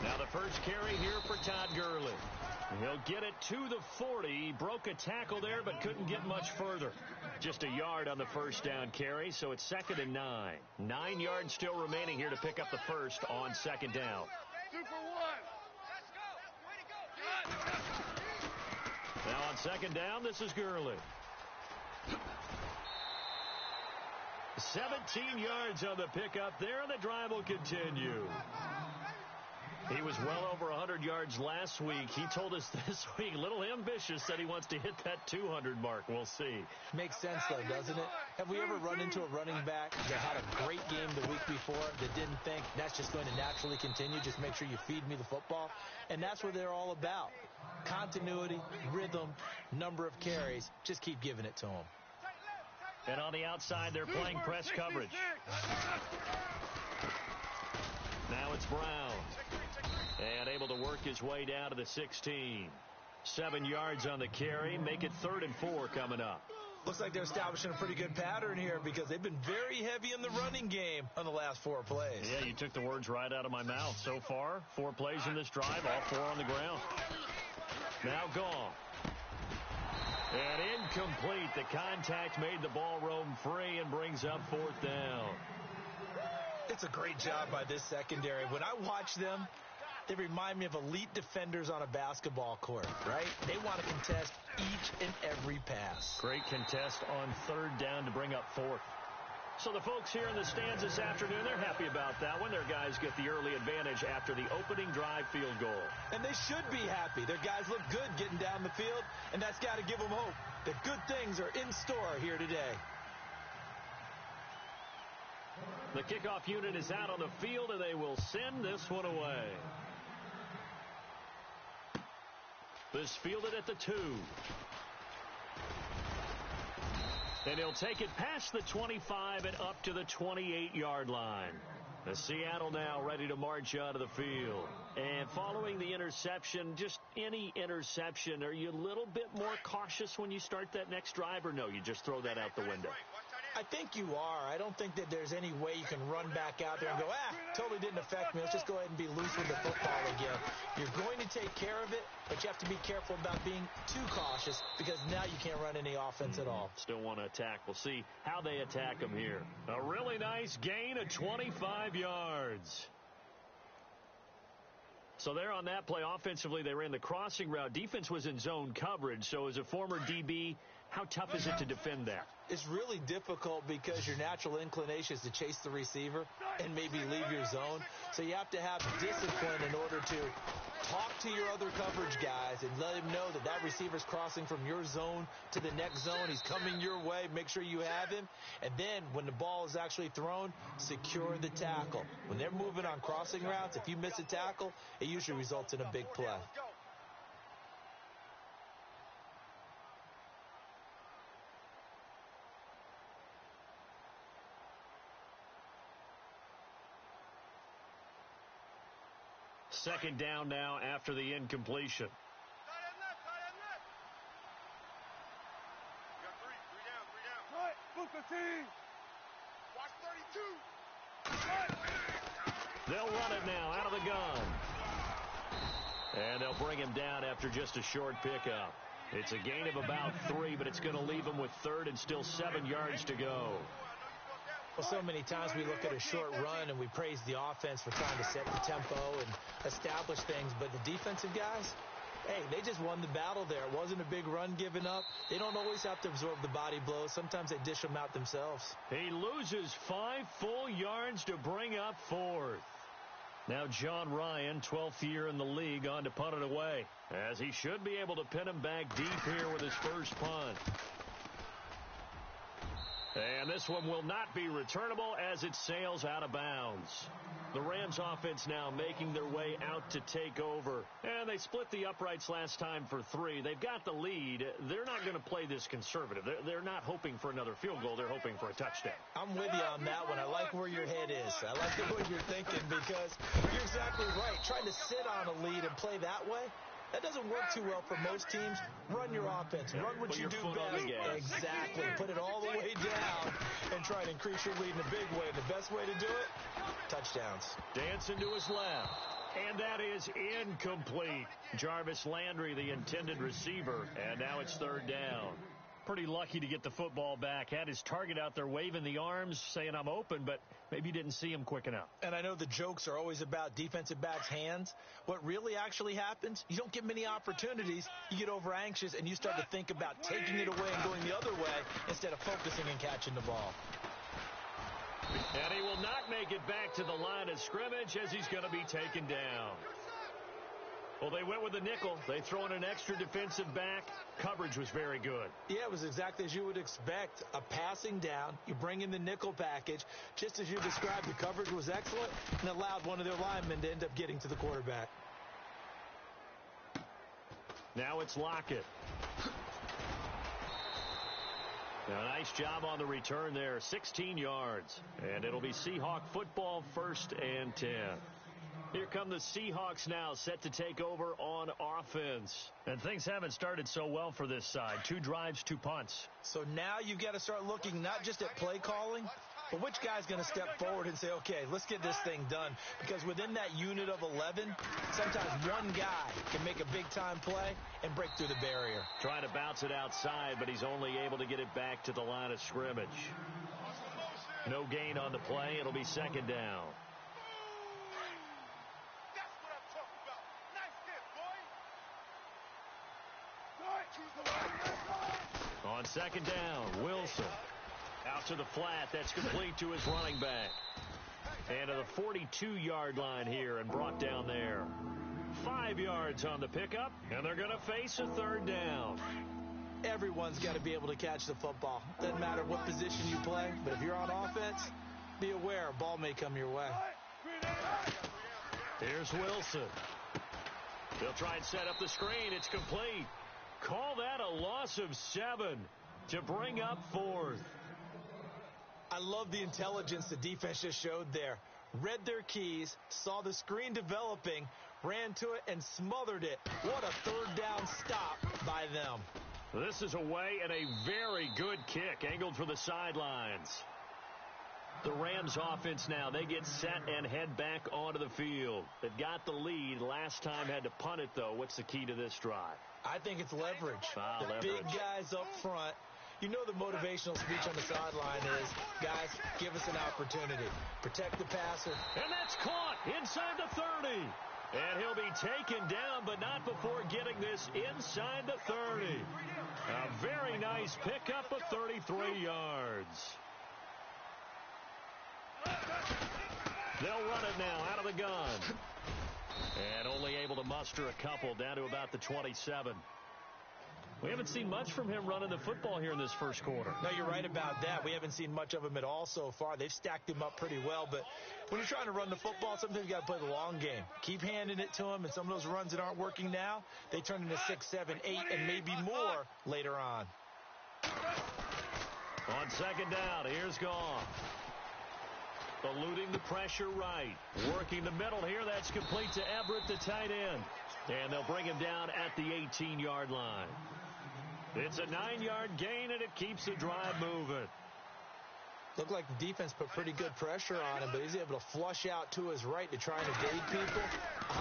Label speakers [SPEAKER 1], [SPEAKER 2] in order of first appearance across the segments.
[SPEAKER 1] Now the first carry here for Todd Gurley. He'll get it to the 40. He broke a tackle there but couldn't get much further. Just a yard on the first down carry, so it's 2nd and 9. 9 yards still remaining here to pick up the first on 2nd down.
[SPEAKER 2] 2 for 1. Let's go. Way to go.
[SPEAKER 1] Now on 2nd down, this is Gurley. 17 yards on the pickup there, and the drive will continue. He was well over 100 yards last week. He told us this week, a little ambitious, said he wants to hit that 200 mark. We'll see.
[SPEAKER 3] Makes sense, though, doesn't it? Have we ever run into a running back that had a great game the week before that didn't think that's just going to naturally continue? Just make sure you feed me the football. And that's what they're all about. Continuity, rhythm, number of carries. Just keep giving it to them.
[SPEAKER 1] And on the outside, they're playing press coverage. Now it's Brown. And able to work his way down to the 16. 7 yards on the carry. Make it 3rd and 4 coming up.
[SPEAKER 3] Looks like they're establishing a pretty good pattern here because they've been very heavy in the running game on the last 4 plays.
[SPEAKER 1] Yeah, you took the words right out of my mouth. So far, 4 plays in this drive, all 4 on the ground. Now gone. And incomplete. The contact made the ball roam free and brings up 4th down.
[SPEAKER 3] It's a great job by this secondary. When I watch them, they remind me of elite defenders on a basketball court, right? They want to contest each and every pass.
[SPEAKER 1] Great contest on 3rd down to bring up 4th. So the folks here in the stands this afternoon, they're happy about that one. Their guys get the early advantage after the opening drive field goal.
[SPEAKER 3] And they should be happy. Their guys look good getting down the field, and that's got to give them hope that good things are in store here today.
[SPEAKER 1] The kickoff unit is out on the field, and they will send this one away. This fielded at the 2. And he'll take it past the 25 and up to the 28-yard line. The Seattle now ready to march out of the field. And following the interception, just any interception, are you a little bit more cautious when you start that next drive, or no, you just throw that out the window?
[SPEAKER 3] I think you are. I don't think that there's any way you can run back out there and go, totally didn't affect me. Let's just go ahead and be loose with the football again. You're going to take care of it, but you have to be careful about being too cautious because now you can't run any offense at all.
[SPEAKER 1] Still want to attack. We'll see how they attack them here. A really nice gain of 25 yards. So there on that play, offensively, they ran the crossing route. Defense was in zone coverage. So as a former DB, how tough is it to defend that?
[SPEAKER 3] It's really difficult because your natural inclination is to chase the receiver and maybe leave your zone. So you have to have discipline in order to talk to your other coverage guys and let him know that that receiver's crossing from your zone to the next zone. He's coming your way. Make sure you have him. And then when the ball is actually thrown, secure the tackle. When they're moving on crossing routes, if you miss a tackle, it usually results in a big play.
[SPEAKER 1] Second down now after the incompletion. They'll run it now out of the gun. And they'll bring him down after just a short pickup. It's a gain of about 3, but it's going to leave him with 3rd and still 7 yards to go.
[SPEAKER 3] Well, so many times we look at a short run and we praise the offense for trying to set the tempo and establish things. But the defensive guys, hey, they just won the battle there. It wasn't a big run given up. They don't always have to absorb the body blows. Sometimes they dish them out themselves.
[SPEAKER 1] He loses 5 full yards to bring up 4th. Now John Ryan, 12th year in the league, on to punt it away, as he should be able to pin him back deep here with his first punt. And this one will not be returnable as it sails out of bounds. The Rams offense now making their way out to take over. And they split the uprights last time for 3. They've got the lead. They're not going to play this conservative. They're not hoping for another field goal. They're hoping for a touchdown.
[SPEAKER 3] I'm with you on that one. I like where your head is. I like the way you're thinking because you're exactly right. Trying to sit on a lead and play that way, that doesn't work too well for most teams. Run your offense. Run what you do best. Exactly. Put it all the way down and try to increase your lead in a big way. The best way to do it, touchdowns.
[SPEAKER 1] Dancing to his left. And that is incomplete. Jarvis Landry, the intended receiver, and now it's third down. Pretty lucky to get the football back. Had his target out there waving the arms, saying I'm open, but maybe didn't see him quick enough.
[SPEAKER 3] And I know the jokes are always about defensive backs' hands. What really actually happens, you don't get many opportunities. You get over anxious, and you start to think about taking it away and going the other way instead of focusing and catching the ball.
[SPEAKER 1] And he will not make it back to the line of scrimmage as he's going to be taken down. Well, they went with the nickel. They throw in an extra defensive back. Coverage was very good.
[SPEAKER 3] Yeah, it was exactly as you would expect. A passing down. You bring in the nickel package. Just as you described, the coverage was excellent and allowed one of their linemen to end up getting to the quarterback.
[SPEAKER 1] Now it's Lockett. Now, nice job on the return there. 16 yards. And it'll be Seahawk football, 1st and 10. Here come the Seahawks now, set to take over on offense. And things haven't started so well for this side. 2 drives, 2 punts.
[SPEAKER 3] So now you've got to start looking not just at play calling, but which guy's going to step forward and say, okay, let's get this thing done. Because within that unit of 11, sometimes one guy can make a big-time play and break through the barrier.
[SPEAKER 1] Trying to bounce it outside, but he's only able to get it back to the line of scrimmage. No gain on the play. It'll be 2nd down. On 2nd down, Wilson. Out to the flat. That's complete to his running back. And to the 42-yard line here and brought down there. 5 yards on the pickup, and they're going to face a 3rd down.
[SPEAKER 3] Everyone's got to be able to catch the football. Doesn't matter what position you play, but if you're on offense, be aware a ball may come your way.
[SPEAKER 1] Here's Wilson. They'll try and set up the screen. It's complete. Call that a loss of 7 to bring up 4th.
[SPEAKER 3] I love the intelligence the defense just showed there. Read their keys, saw the screen developing, ran to it, and smothered it. What a 3rd down stop by them.
[SPEAKER 1] This is away and a very good kick, angled for the sidelines. The Rams offense now, they get set and head back onto the field. They've got the lead. Last time had to punt it, though. What's the key to this drive?
[SPEAKER 3] I think it's leverage. The
[SPEAKER 1] leverage.
[SPEAKER 3] Big guys up front. You know the motivational speech on the sideline is, guys, give us an opportunity. Protect the passer.
[SPEAKER 1] And that's caught inside the 30. And he'll be taken down, but not before getting this inside the 30. A very nice pickup of 33 yards. They'll run it now out of the gun. And only able to muster a couple down to about the 27. We haven't seen much from him running the football here in this first quarter.
[SPEAKER 3] No, you're right about that. We haven't seen much of him at all so far. They've stacked him up pretty well. But when you're trying to run the football, sometimes you got to play the long game. Keep handing it to him, and some of those runs that aren't working now, they turn into 6, 7, 8, and maybe more later on.
[SPEAKER 1] On 2nd down, here's Goff. Eluding the pressure right. Working the middle here. That's complete to Everett, the tight end. And they'll bring him down at the 18-yard line. It's a 9-yard gain, and it keeps the drive moving.
[SPEAKER 3] Looked like the defense put pretty good pressure on him, but he's able to flush out to his right to try and evade people.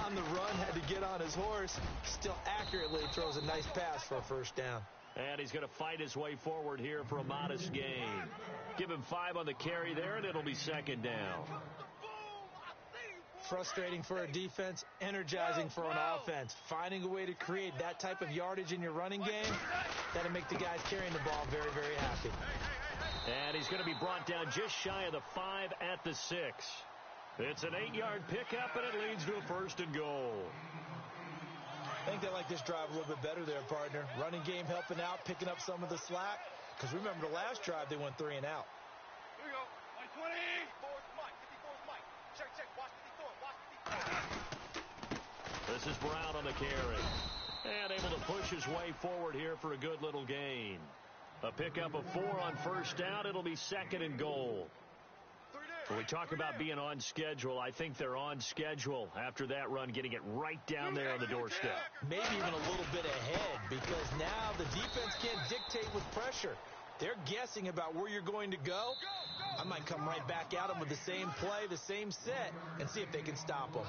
[SPEAKER 3] On the run, had to get on his horse. Still accurately throws a nice pass for a 1st down.
[SPEAKER 1] And he's going to fight his way forward here for a modest gain. Give him 5 on the carry there, and it'll be 2nd down.
[SPEAKER 3] Frustrating for a defense, energizing for an offense. Finding a way to create that type of yardage in your running game, that'll make the guys carrying the ball very, very happy.
[SPEAKER 1] And he's going to be brought down just shy of the 5 at the 6. It's an 8-yard pickup, and it leads to a 1st and goal.
[SPEAKER 3] I think they like this drive a little bit better there, partner. Running game helping out, picking up some of the slack. Because remember, the last drive, they went 3 and out.
[SPEAKER 2] Here we go. 120. 54's Mike. 54's Mike. Check, check. Watch 54. Watch 54.
[SPEAKER 1] This is Brown on the carry. And able to push his way forward here for a good little gain. A pickup of 4 on 1st down. It'll be 2nd and goal. When we talk about being on schedule, I think they're on schedule after that run, getting it right down there on the doorstep.
[SPEAKER 3] Maybe even a little bit ahead, because now the defense can't dictate with pressure. They're guessing about where you're going to go. I might come right back at them with the same play, the same set, and see if they can stop them.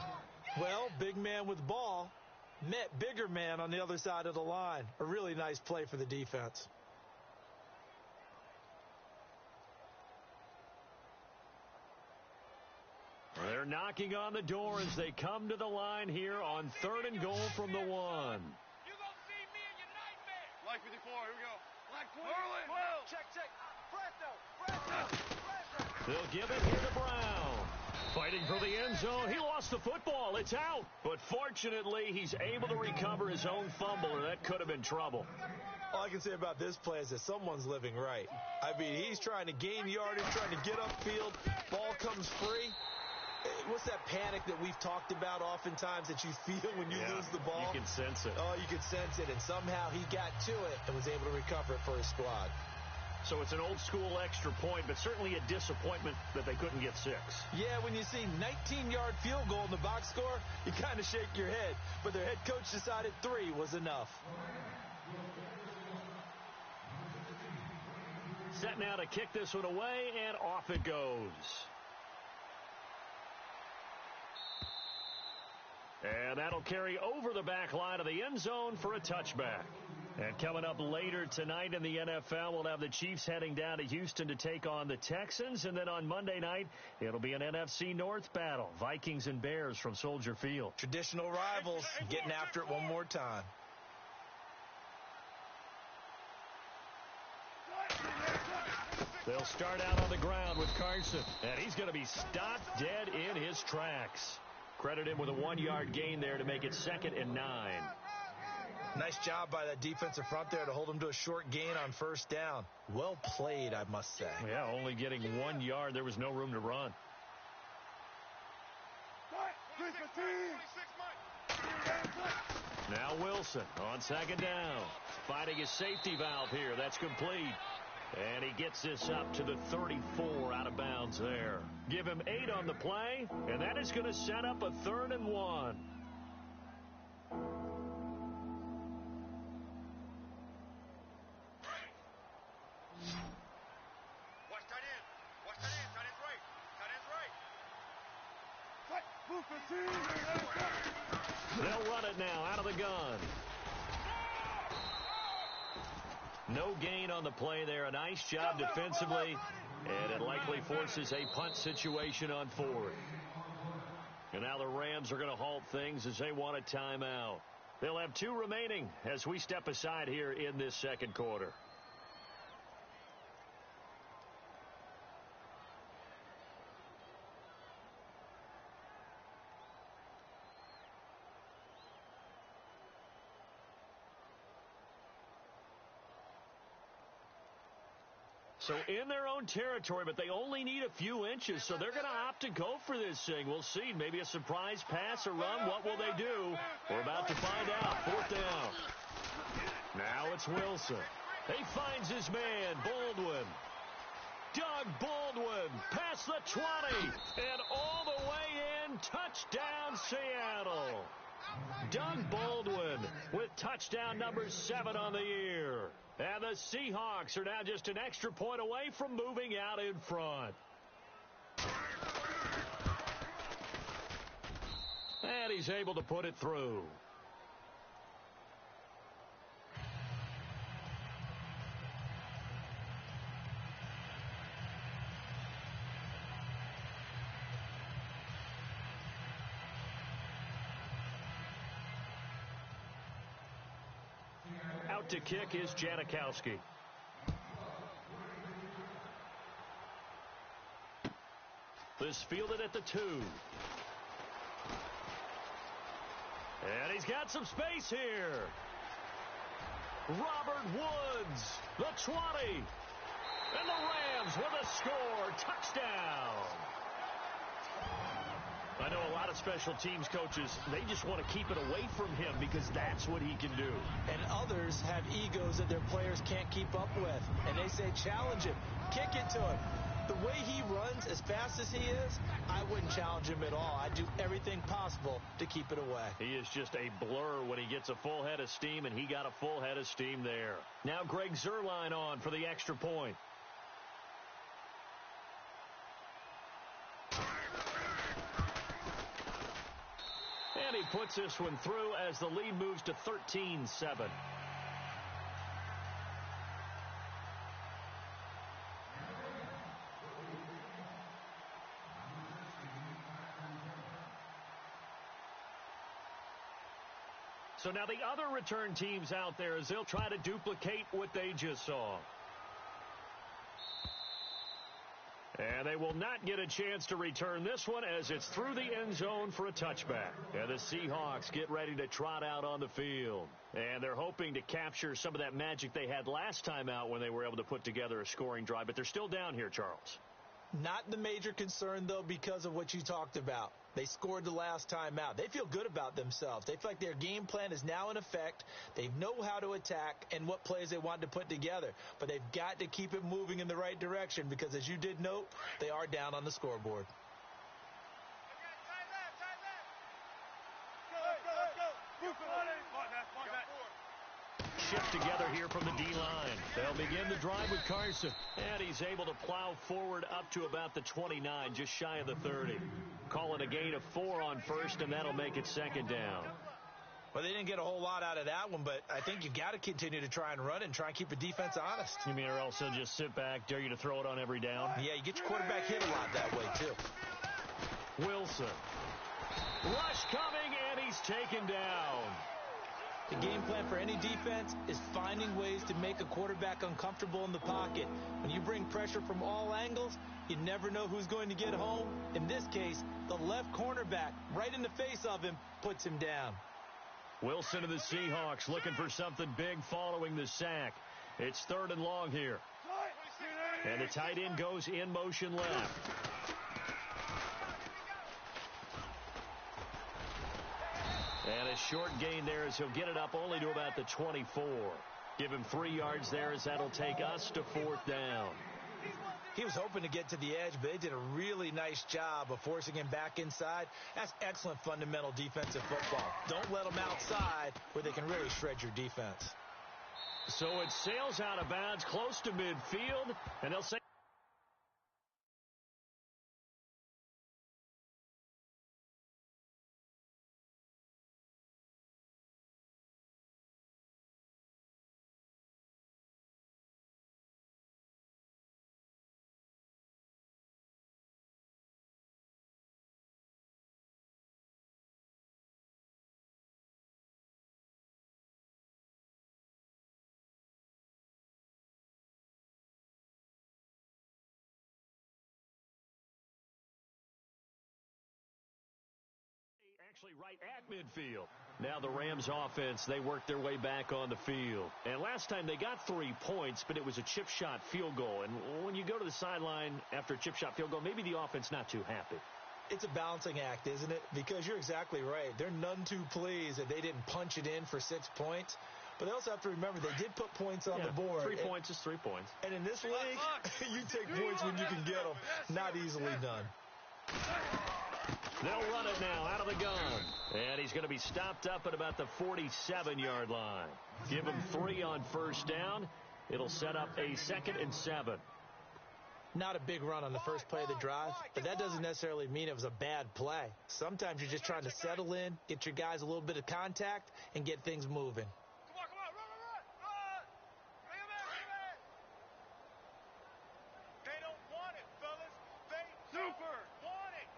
[SPEAKER 3] Well, big man with ball met bigger man on the other side of the line. A really nice play for the defense.
[SPEAKER 1] They're knocking on the door as they come to the line here on 3rd and goal from the 1.
[SPEAKER 2] You gonna see me in your nightmare. Like 54, here we go. Like 12. Check. Presto.
[SPEAKER 1] They'll give it here to Brown. Fighting for the end zone. He lost the football. It's out. But fortunately, he's able to recover his own fumble, or that could have been trouble.
[SPEAKER 3] All I can say about this play is that someone's living right. I mean, he's trying to gain yardage, trying to get upfield. Ball comes free. What's that panic that we've talked about oftentimes that you feel when you lose the ball?
[SPEAKER 1] You can sense it.
[SPEAKER 3] Oh, you can sense it. And somehow he got to it and was able to recover it for his squad.
[SPEAKER 1] So it's an old-school extra point, but certainly a disappointment that they couldn't get 6.
[SPEAKER 3] Yeah, when you see 19-yard field goal in the box score, you kind of shake your head. But their head coach decided 3 was enough.
[SPEAKER 1] Set now to kick this one away, and off it goes. And that'll carry over the back line of the end zone for a touchback. And coming up later tonight in the NFL, we'll have the Chiefs heading down to Houston to take on the Texans. And then on Monday night, it'll be an NFC North battle. Vikings and Bears from Soldier Field.
[SPEAKER 3] Traditional rivals getting after it one more time.
[SPEAKER 1] They'll start out on the ground with Carson. And he's going to be stopped dead in his tracks. Credit him with a 1-yard gain there to make it 2nd and 9.
[SPEAKER 3] Nice job by that defensive front there to hold him to a short gain on 1st down. Well played, I must say.
[SPEAKER 1] Yeah, only getting 1 yard. There was no room to run. Now Wilson on 2nd down. Fighting his safety valve here. That's complete. And he gets this up to the 34 out of bounds there. Give him 8 on the play, and that is going to set up a 3rd and 1. They'll run it now out of the gun. No gain on the play there. A nice job defensively, and it likely forces a punt situation on 4th. And now the Rams are going to halt things as they want a timeout. They'll have 2 remaining as we step aside here in this 2nd quarter. So in their own territory, but they only need a few inches, so they're going to opt to go for this thing. We'll see. Maybe a surprise pass or run. What will they do? We're about to find out. 4th down. Now it's Wilson. He finds his man, Baldwin. Doug Baldwin past the 20 and all the way in. Touchdown, Seattle. Doug Baldwin with touchdown number 7 on the year. And the Seahawks are now just an extra point away from moving out in front. And he's able to put it through. Out to kick is Janikowski. This fielded at the 2. And he's got some space here. Robert Woods, the 20. And the Rams with a score. Touchdown. I know a lot of special teams coaches, they just want to keep it away from him because that's what he can do.
[SPEAKER 3] And others have egos that their players can't keep up with. And they say, challenge him. Kick it to him. The way he runs as fast as he is, I wouldn't challenge him at all. I'd do everything possible to keep it away.
[SPEAKER 1] He is just a blur when he gets a full head of steam, and he got a full head of steam there. Now Greg Zuerlein on for the extra point. he puts this one through as the lead moves to 13-7. So now the other return teams out there as they'll try to duplicate what they just saw. And they will not get a chance to return this one as it's through the end zone for a touchback. And the Seahawks get ready to trot out on the field. And they're hoping to capture some of that magic they had last time out when they were able to put together a scoring drive. But they're still down here, Charles.
[SPEAKER 3] Not the major concern, though, because of what you talked about. They scored the last time out. They feel good about themselves. They feel like their game plan is now in effect. They know how to attack and what plays they want to put together. But they've got to keep it moving in the right direction because, as you did note, they are down on the scoreboard.
[SPEAKER 1] Shift together here from the D-line. They'll begin the drive with Carson. And he's able to plow forward up to about the 29, just shy of the 30. Calling a gain of 4 on first, and that'll make it second down.
[SPEAKER 3] Well, they didn't get a whole lot out of that one, but I think you got to continue to try and run and try and keep the defense honest.
[SPEAKER 1] You mean or else they'll just sit back, dare you to throw it on every down?
[SPEAKER 3] Yeah, you get your quarterback hit a lot that way, too.
[SPEAKER 1] Wilson. Rush coming, and he's taken down.
[SPEAKER 3] The game plan for any defense is finding ways to make a quarterback uncomfortable in the pocket. When you bring pressure from all angles, you never know who's going to get home. In this case, the left cornerback, right in the face of him, puts him down.
[SPEAKER 1] Wilson of the Seahawks looking for something big following the sack. It's 3rd and long here. And the tight end goes in motion left. And a short gain there as he'll get it up only to about the 24. Give him 3 yards there as that'll take us to 4th down.
[SPEAKER 3] He was hoping to get to the edge, but they did a really nice job of forcing him back inside. That's excellent fundamental defensive football. Don't let them outside where they can really shred your defense.
[SPEAKER 1] So it sails out of bounds close to midfield, and they'll say actually right at midfield. Now the Rams offense, they work their way back on the field. And last time they got 3 points, but it was a chip shot field goal. And when you go to the sideline after a chip shot field goal, maybe the offense not too happy.
[SPEAKER 3] It's a balancing act, isn't it? Because you're exactly right. They're none too pleased that they didn't punch it in for 6 points. But they also have to remember they did put points on the board.
[SPEAKER 1] 3 points is 3 points.
[SPEAKER 3] And in this league, you take points when you can get them. Not easily done.
[SPEAKER 1] They'll run it now out of the gun. And he's going to be stopped up at about the 47-yard line. Give him 3 on first down. It'll set up a 2nd and 7.
[SPEAKER 3] Not a big run on the first play of the drive, but that doesn't necessarily mean it was a bad play. Sometimes you're just trying to settle in, get your guys a little bit of contact, and get things moving.
[SPEAKER 2] Come on, run! Bring him in! They don't want it, fellas. They super want it.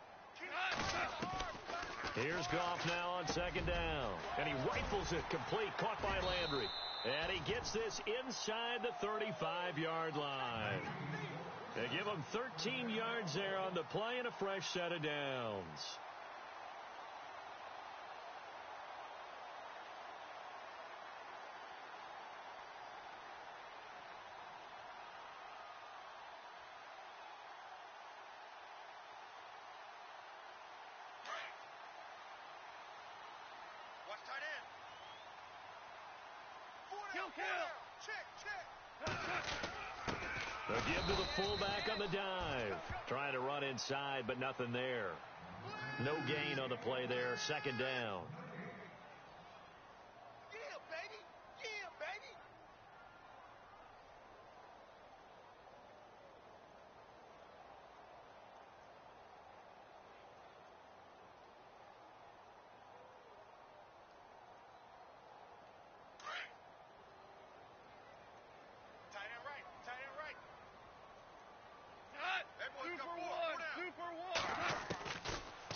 [SPEAKER 1] Here's Goff now on 2nd down. And he rifles it complete, caught by Landry. And he gets this inside the 35-yard line. They give him 13 yards there on the play and a fresh set of downs.
[SPEAKER 2] Watch tight end. Kill. Check.
[SPEAKER 1] They'll give to the fullback on the dive. Trying to run inside, but nothing there. No gain on the play there. 2nd down.
[SPEAKER 2] Yeah, baby.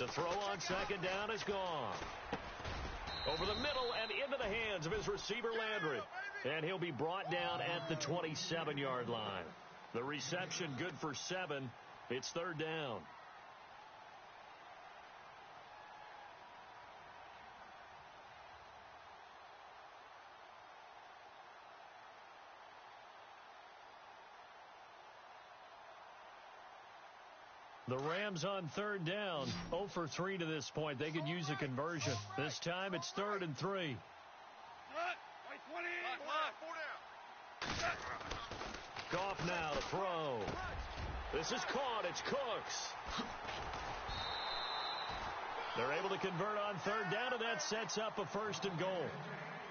[SPEAKER 1] The throw on second down is gone. Over the middle and into the hands of his receiver, Landry. And he'll be brought down at the 27-yard line. The reception good for 7. It's third down. The Rams on third down, 0 for 3 to this point. They could use a conversion. This time it's 3rd and 3. Goff now to throw. This is caught. It's Cooks. They're able to convert on third down, and that sets up a 1st and goal.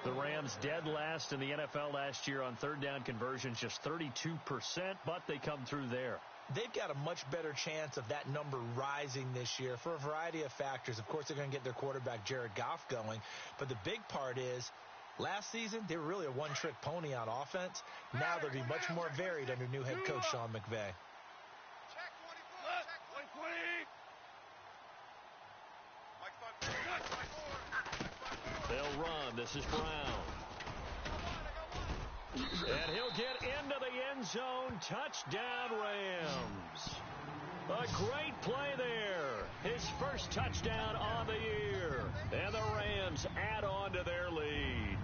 [SPEAKER 1] The Rams dead last in the NFL last year on third down conversions, just 32%, but they come through there.
[SPEAKER 3] They've got a much better chance of that number rising this year for a variety of factors. Of course, they're going to get their quarterback, Jared Goff, going. But the big part is, last season, they were really a one-trick pony on offense. Now they'll be much more varied under new head coach Sean McVay.
[SPEAKER 1] They'll run. This is Brown. And he'll get into the end zone. Touchdown, Rams. A great play there. His first touchdown on the year. And the Rams add on to their lead.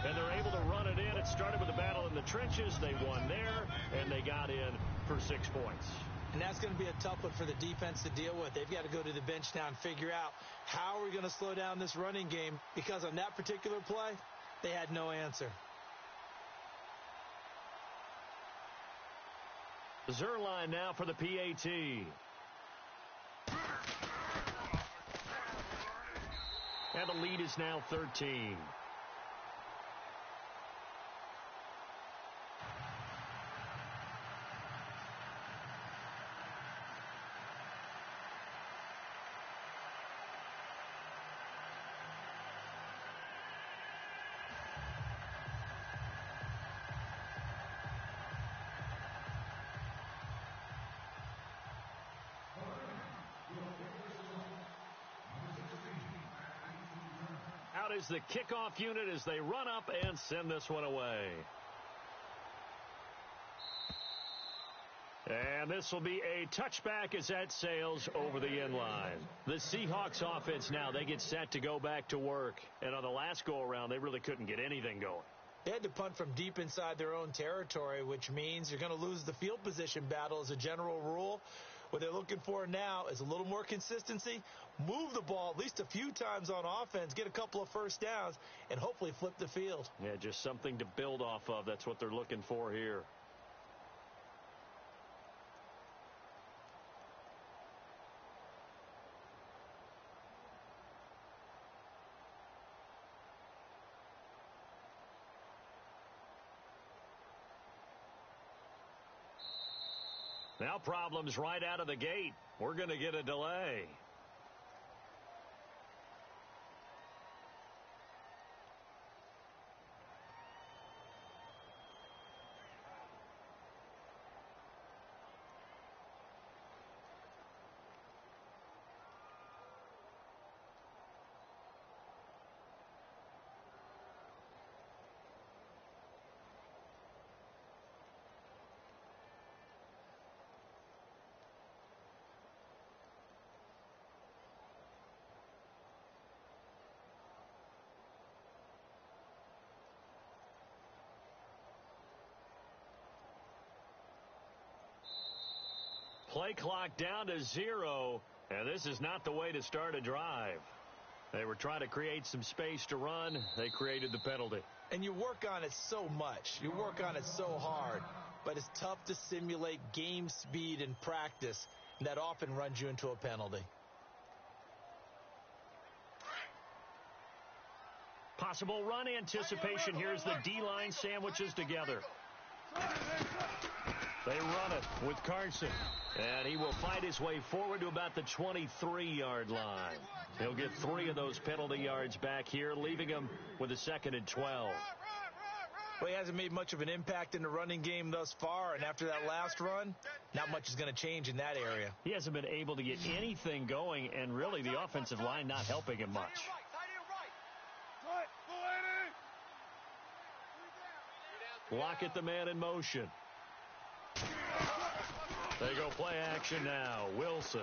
[SPEAKER 1] And they're able to run it in. It started with a battle in the trenches. They won there, and they got in for 6 points.
[SPEAKER 3] And that's going to be a tough one for the defense to deal with. They've got to go to the bench now and figure out how are we going to slow down this running game, because on that particular play, they had no answer.
[SPEAKER 1] Zerline now for the PAT. And the lead is now 13. Out is the kickoff unit as they run up and send this one away. And this will be a touchback as that sails over the end line. The Seahawks offense now, they get set to go back to work. And on the last go-around, they really couldn't get anything going.
[SPEAKER 3] They had to punt from deep inside their own territory, which means you're going to lose the field position battle as a general rule. What they're looking for now is a little more consistency, move the ball at least a few times on offense, get a couple of first downs, and hopefully flip the field.
[SPEAKER 1] Yeah, just something to build off of. That's what they're looking for here. Now problems right out of the gate. We're going to get a delay. Play clock down to 0, and this is not the way to start a drive. They were trying to create some space to run. They created the penalty.
[SPEAKER 3] And you work on it so much. You work on it so hard. But it's tough to simulate game speed in practice. And that often runs you into a penalty.
[SPEAKER 1] Possible run anticipation. Here's the D-line sandwiches together. They run it with Carson. And he will fight his way forward to about the 23-yard line. He'll get 3 of those penalty yards back here, leaving him with a 2nd and 12.
[SPEAKER 3] Well, he hasn't made much of an impact in the running game thus far, and after that last run, not much is going to change in that area.
[SPEAKER 1] He hasn't been able to get anything going, and really the offensive line not helping him much. Lockett, the man in motion. They go play action now. Wilson.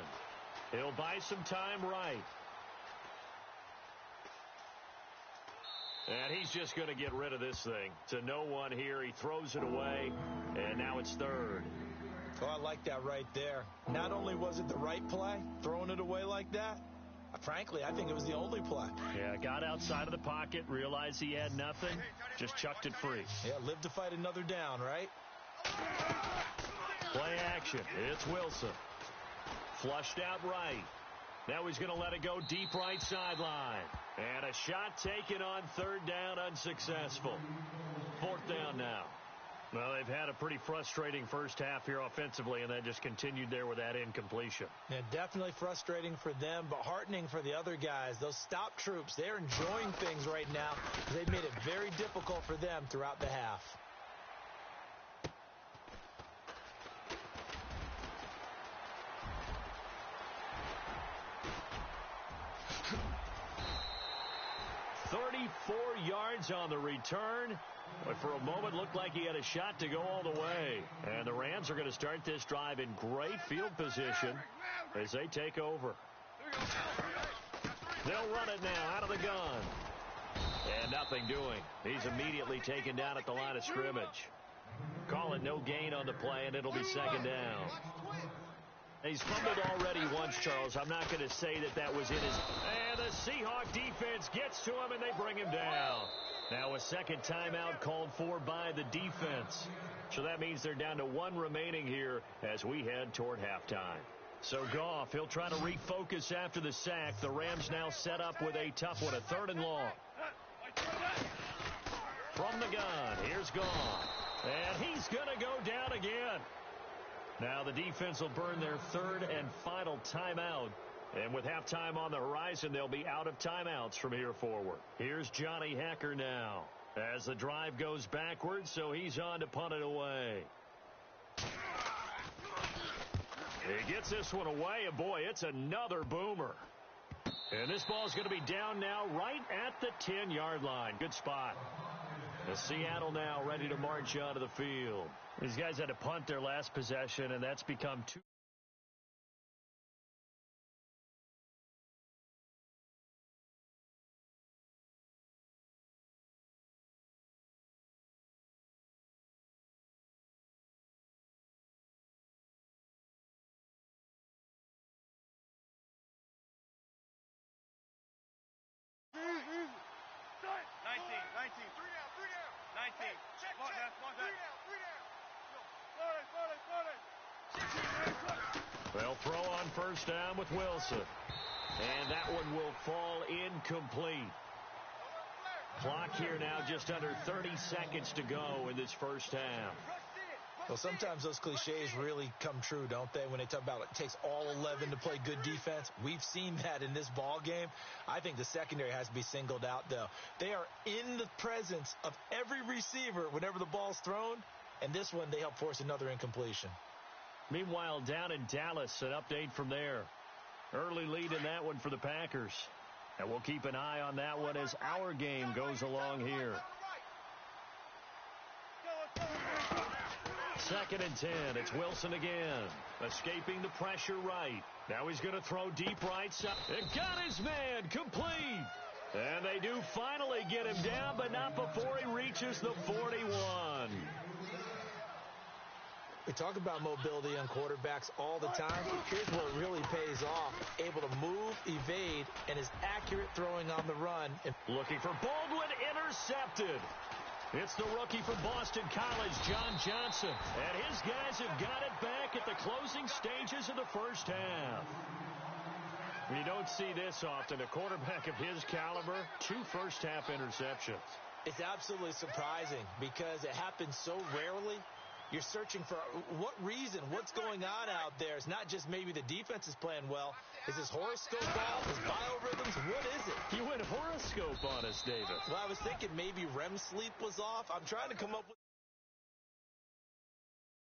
[SPEAKER 1] He'll buy some time right. And he's just going to get rid of this thing. To no one here. He throws it away, and now it's third.
[SPEAKER 3] Oh, I like that right there. Not only was it the right play, throwing it away like that, frankly, I think it was the only play.
[SPEAKER 1] Yeah, got outside of the pocket, realized he had nothing, just chucked it free.
[SPEAKER 3] Yeah, live to fight another down, right?
[SPEAKER 1] Play action. It's Wilson. Flushed out right. Now he's going to let it go deep right sideline. And a shot taken on third down, unsuccessful. Fourth down now. Well, they've had a pretty frustrating first half here offensively, and then just continued there with that incompletion.
[SPEAKER 3] Yeah, definitely frustrating for them, but heartening for the other guys. Those stop troops, they're enjoying things right now. They've made it very difficult for them throughout the half.
[SPEAKER 1] Yards on the return, but for a moment looked like he had a shot to go all the way. And the Rams are going to start this drive in great field position as they take over. They'll run it now out of the gun. And nothing doing. He's immediately taken down at the line of scrimmage. Call it no gain on the play, and it'll be second down. He's fumbled already once, Charles. I'm not going to say that was in his... And the Seahawk defense gets to him, and they bring him down. Now a second timeout called for by the defense. So that means they're down to one remaining here as we head toward halftime. So Goff, he'll try to refocus after the sack. The Rams now set up with a tough one, a third and long. From the gun, here's Goff. And he's going to go down again. Now the defense will burn their third and final timeout. And with halftime on the horizon, they'll be out of timeouts from here forward. Here's Johnny Hecker now as the drive goes backwards, so he's on to punt it away. He gets this one away, and boy, it's another boomer. And this ball's going to be down now right at the 10-yard line. Good spot. The Seattle now ready to march onto the field. These guys had to punt their last possession, and that's become two. They'll throw on first down with Wilson. And that one will fall incomplete. Clock here now just under 30 seconds to go in this first half.
[SPEAKER 3] Well, sometimes those cliches really come true, don't they? When they talk about it takes all 11 to play good defense. We've seen that in this ball game. I think the secondary has to be singled out, though. They are in the presence of every receiver whenever the ball's thrown. And this one, they help force another incompletion.
[SPEAKER 1] Meanwhile, down in Dallas, an update from there. Early lead in that one for the Packers. And we'll keep an eye on that one as our game goes along here. Second and 10. It's Wilson again. Escaping the pressure right. Now he's going to throw deep right side. It got his man complete. And they do finally get him down, but not before he reaches the 41.
[SPEAKER 3] We talk about mobility on quarterbacks all the time. Here's where it really pays off. Able to move, evade, and is accurate throwing on the run.
[SPEAKER 1] Looking for Baldwin, intercepted. It's the rookie from Boston College, John Johnson. And his guys have got it back at the closing stages of the first half. You don't see this often. A quarterback of his caliber, 2 first-half interceptions.
[SPEAKER 3] It's absolutely surprising because it happens so rarely. You're searching for what reason, what's going on out there. It's not just maybe the defense is playing well. Is this horoscope off? Is biorhythms? What is it?
[SPEAKER 1] You went horoscope on us, David.
[SPEAKER 3] Well, I was thinking maybe REM sleep was off. I'm trying to come up with...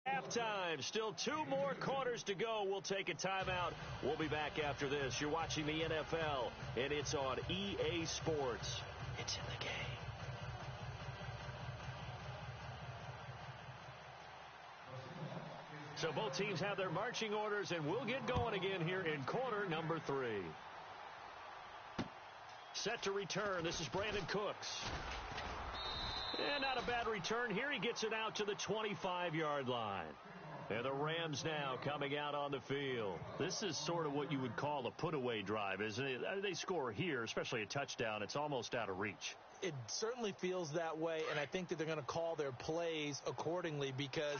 [SPEAKER 1] Halftime. Still 2 more quarters to go. We'll take a timeout. We'll be back after this. You're watching the NFL, and it's on EA Sports. It's in the game. So both teams have their marching orders, and we'll get going again here in quarter number 3. Set to return. This is Brandon Cooks. And not a bad return here. He gets it out to the 25-yard line. And the Rams now coming out on the field. This is sort of what you would call a put-away drive, isn't it? They score here, especially a touchdown. It's almost out of reach.
[SPEAKER 3] It certainly feels that way, and I think that they're going to call their plays accordingly because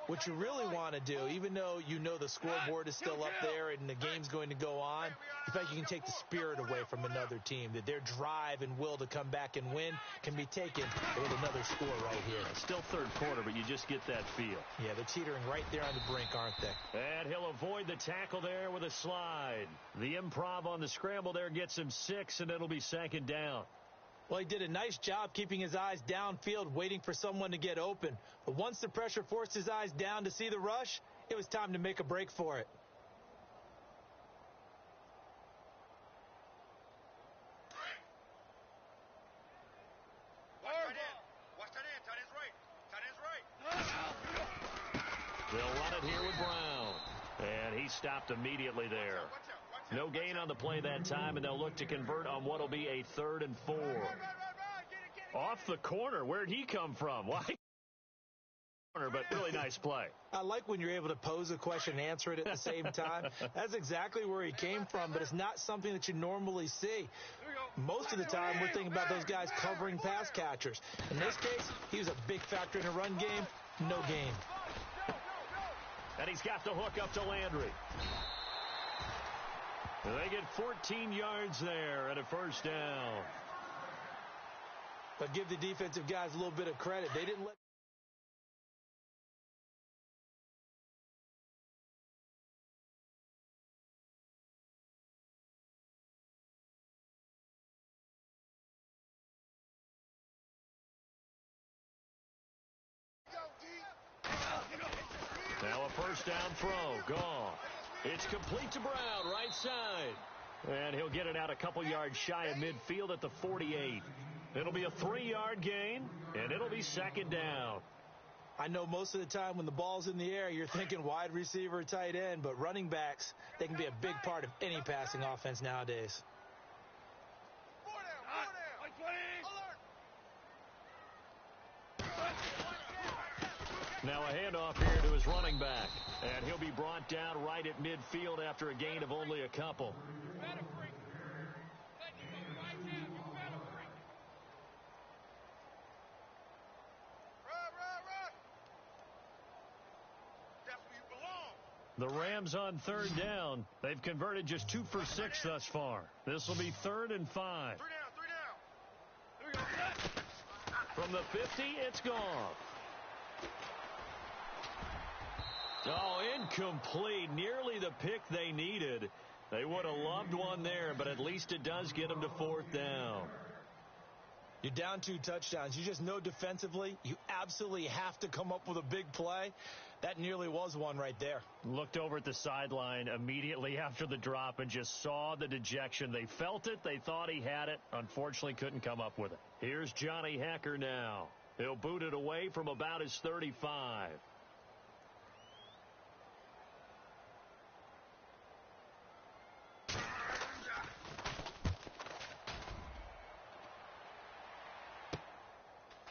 [SPEAKER 3] what you really want to do, even though you know the scoreboard is still up there and the game's going to go on, the fact you can take the spirit away from another team, that their drive and will to come back and win can be taken with another score right here.
[SPEAKER 1] Still third quarter, but you just get that feel.
[SPEAKER 3] Yeah, they're teetering right there on the brink, aren't they?
[SPEAKER 1] And he'll avoid the tackle there with a slide. The improv on the scramble there gets him 6, and it'll be second down.
[SPEAKER 3] Well, he did a nice job keeping his eyes downfield, waiting for someone to get open. But once the pressure forced his eyes down to see the rush, it was time to make a break for it.
[SPEAKER 2] Watch that end. Tight end's right. Tight end's right.
[SPEAKER 1] They'll run it here with Brown. And he stopped immediately there. No gain on the play that time, and they'll look to convert on what will be a 3rd and 4. Off the corner. Where'd he come from? Why? But really nice play.
[SPEAKER 3] I like when you're able to pose a question and answer it at the same time. That's exactly where he came from, but it's not something that you normally see. Most of the time, we're thinking about those guys covering pass catchers. In this case, he was a big factor in a run game. No gain.
[SPEAKER 1] And he's got the hook up to Landry. They get 14 yards there and a first down.
[SPEAKER 3] But give the defensive guys a little bit of credit. They didn't let...
[SPEAKER 1] Now a first down throw. Gone. It's complete to Brown, right side. And he'll get it out a couple yards shy of midfield at the 48. It'll be a 3-yard gain, and it'll be second down.
[SPEAKER 3] I know most of the time when the ball's in the air, you're thinking wide receiver, tight end, but running backs, they can be a big part of any passing offense nowadays.
[SPEAKER 1] Now a handoff here to his running back. And he'll be brought down right at midfield after a gain of only a couple. The Rams on 3rd down. They've converted just 2 for 6 thus far. This will be 3rd and 5.
[SPEAKER 2] 3 down.
[SPEAKER 1] From the 50, it's gone. Oh, incomplete. Nearly the pick they needed. They would have loved one there, but at least it does get them to 4th down.
[SPEAKER 3] You're down 2 touchdowns. You just know defensively you absolutely have to come up with a big play. That nearly was one right there.
[SPEAKER 1] Looked over at the sideline immediately after the drop and just saw the dejection. They felt it. They thought he had it. Unfortunately, couldn't come up with it. Here's Johnny Hekker now. He'll boot it away from about his 35.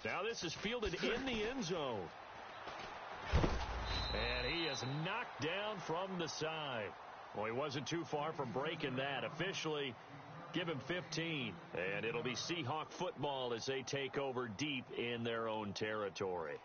[SPEAKER 1] Now this is fielded in the end zone. And he is knocked down from the side. Well, he wasn't too far from breaking that. Officially, give him 15. And it'll be Seahawk football as they take over deep in their own territory.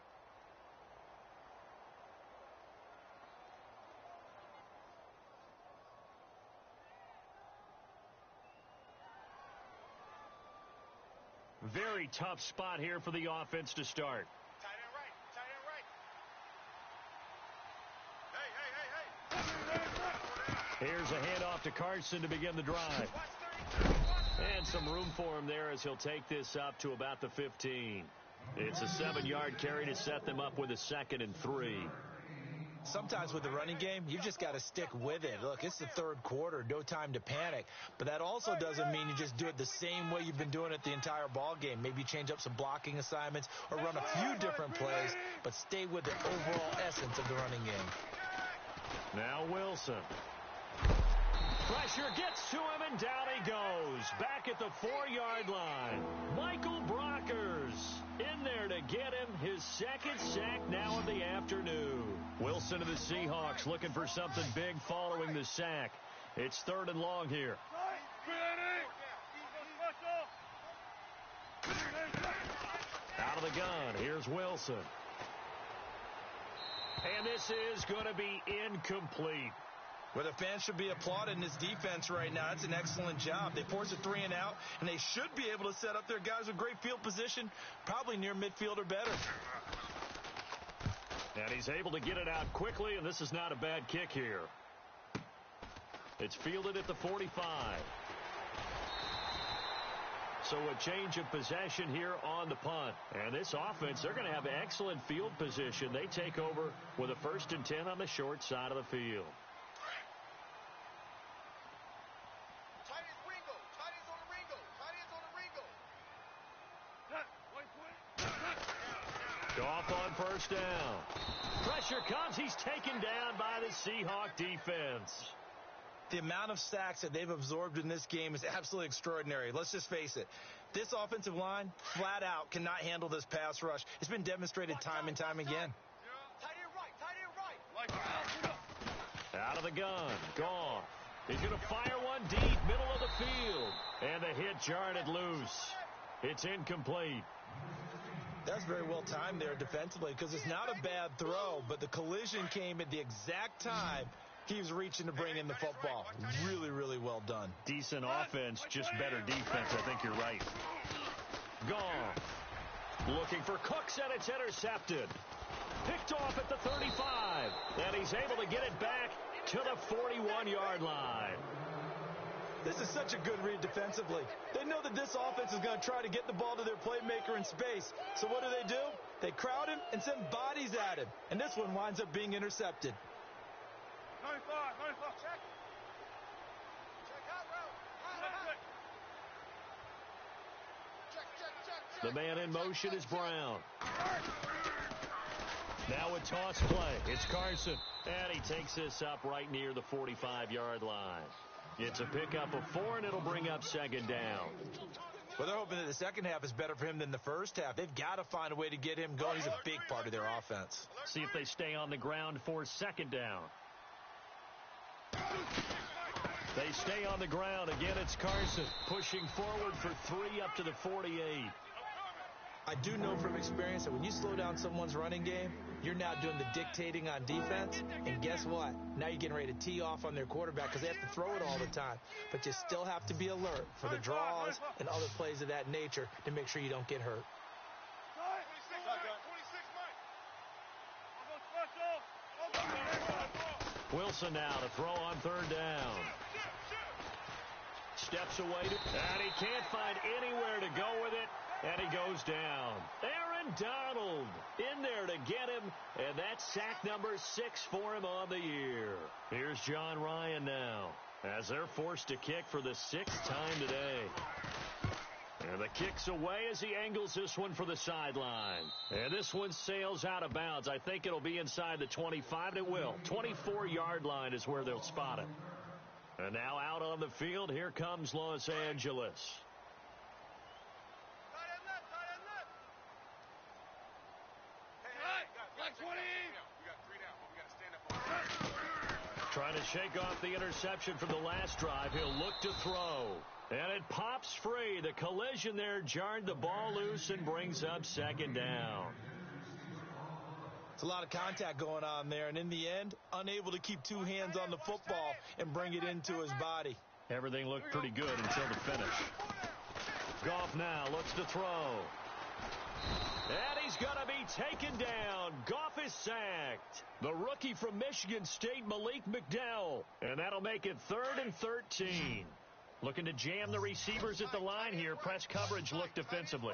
[SPEAKER 1] Very tough spot here for the offense to start.
[SPEAKER 2] Tight end right. Tight end right.
[SPEAKER 1] Here's a handoff to Carson to begin the drive. And some room for him there as he'll take this up to about the 15. It's a 7-yard carry to set them up with a 2nd and 3.
[SPEAKER 3] Sometimes with the running game, you've just got to stick with it. Look, it's the third quarter, no time to panic. But that also doesn't mean you just do it the same way you've been doing it the entire ball game. Maybe change up some blocking assignments or run a few different plays, but stay with the overall essence of the running game.
[SPEAKER 1] Now Wilson. Pressure gets to him, and down he goes. Back at the 4-yard line. Michael Brockers in there to get him his 2nd sack now of the afternoon. Wilson of the Seahawks looking for something big following the sack. It's 3rd and long here. Out of the gun, here's Wilson. And this is going to be incomplete.
[SPEAKER 3] Well, the fans should be applauding this defense right now. That's an excellent job. They forced a 3 and out, and they should be able to set up their guys with great field position, probably near midfield or better.
[SPEAKER 1] And he's able to get it out quickly, and this is not a bad kick here. It's fielded at the 45. So a change of possession here on the punt. And this offense, they're going to have excellent field position. They take over with a 1st and 10 on the short side of the field. Goff on 1st down. Pressure comes. He's taken down by the Seahawk defense.
[SPEAKER 3] The amount of sacks that they've absorbed in this game is absolutely extraordinary. Let's just face it. This offensive line, flat out, cannot handle this pass rush. It's been demonstrated time and time again.
[SPEAKER 1] Out of the gun. Goff. He's going to fire one deep, middle of the field. And the hit jarred loose. It's incomplete.
[SPEAKER 3] That's very well timed there defensively because it's not a bad throw, but the collision came at the exact time he was reaching to bring in the football. Really, really well done.
[SPEAKER 1] Decent offense, just better defense. I think you're right. Goff looking for Cooks, and it's intercepted. Picked off at the 35, and he's able to get it back to the 41-yard line.
[SPEAKER 3] This is such a good read defensively. They know that this offense is going to try to get the ball to their playmaker in space. So what do? They crowd him and send bodies at him. And this one winds up being intercepted.
[SPEAKER 2] 95, check. Check out, Check.
[SPEAKER 1] The man in motion is Brown. Now a toss play. It's Carson. And he takes this up right near the 45-yard line. It's a pickup of 4, and it'll bring up 2nd down.
[SPEAKER 3] Well, they're hoping that the second half is better for him than the first half. They've got to find a way to get him going. He's a big part of their offense.
[SPEAKER 1] See if they stay on the ground for 2nd down. They stay on the ground. Again, it's Carson pushing forward for 3 up to the 48.
[SPEAKER 3] I do know from experience that when you slow down someone's running game, you're now doing the dictating on defense. And guess what? Now you're getting ready to tee off on their quarterback because they have to throw it all the time. But you still have to be alert for the draws and other plays of that nature to make sure you don't get hurt.
[SPEAKER 1] Wilson now to throw on 3rd down. Steps away, and he can't find anywhere to go with it, and he goes down. Aaron Donald in there to get him, and that's sack number 6 for him on the year. Here's John Ryan now, as they're forced to kick for the 6th time today. And the kick's away as he angles this one for the sideline. And this one sails out of bounds. I think it'll be inside the 25, and it will. 24-yard line is where they'll spot it. And now out on the field, here comes Los Angeles. Trying to shake off the interception from the last drive. He'll look to throw. And it pops free. The collision there jarred the ball loose and brings up 2nd down.
[SPEAKER 3] It's a lot of contact going on there, and in the end, unable to keep 2 hands on the football and bring it into his body.
[SPEAKER 1] Everything looked pretty good until the finish. Goff now looks to throw. And he's going to be taken down. Goff is sacked. The rookie from Michigan State, Malik McDowell. And that'll make it 3rd and 13. Looking to jam the receivers at the line here. Press coverage look defensively.